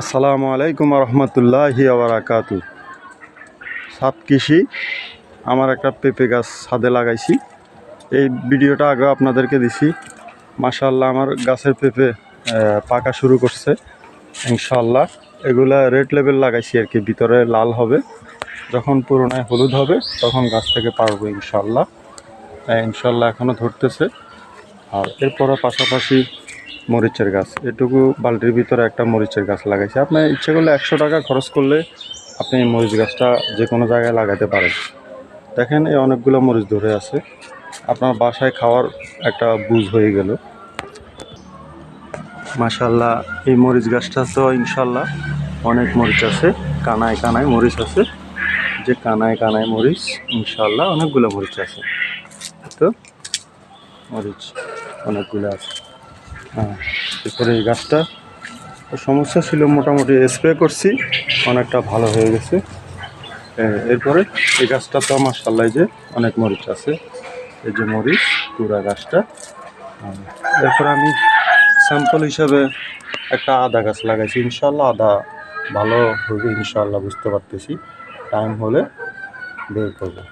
আসসালামু আলাইকুম রহমতুল্লাহি বারাকাতু। ছাদ কৃষি, আমার একটা পেঁপে গাছ ছাদে লাগাইছি। এই ভিডিওটা আগে আপনাদেরকে দিছি। মাশাআল্লাহ আমার গাছের পেঁপে পাকা শুরু করছে ইনশাআল্লাহ। এগুলা রেড লেবেল লাগাইছি আর কি, ভিতরে লাল হবে, যখন পুরোনায় হলুদ হবে তখন গাছ থেকে পারবো ইনশাআল্লাহ। ইনশাআল্লাহ এখনও ধরতেছে। আর এরপরে পাশাপাশি মরিচের গাছ, এটুকু বালতির ভিতরে একটা মরিচের গাছ লাগাইছি। আপনি ইচ্ছে করলে 100 টাকা খরচ করলে আপনি এই মরিচ গাছটা যে কোনো জায়গায় লাগাতে পারেন। দেখেন এই অনেকগুলো মরিচ ধরে আছে, আপনার বাসায় খাওয়ার একটা বুঝ হয়ে গেল। মাশাআল্লাহ এই মরিচ গাছটা তো ইনশাআল্লাহ অনেক মরিচ আছে, কানায় কানায় মরিচ আছে, যে কানায় কানায় মরিচ ইনশাআল্লাহ অনেকগুলো মরিচ আছে। তো মরিচ অনেকগুলো আছে। হ্যাঁ, এরপরে এই গাছটা সমস্যা ছিল, মোটামুটি স্প্রে করছি, অনেকটা ভালো হয়ে গেছে। এরপরে এই গাছটা তো মাশাআল্লাহ যে অনেক মরিচ আছে, এই যে মরিচ পুরা গাছটা। এরপরে আমি স্যাম্পল হিসাবে একটা আদা গাছ লাগাইছি, ইনশাআল্লাহ আদা ভালো হবে ইনশাআল্লাহ, বুঝতে পারতেছি। টাইম হলে বের করবো।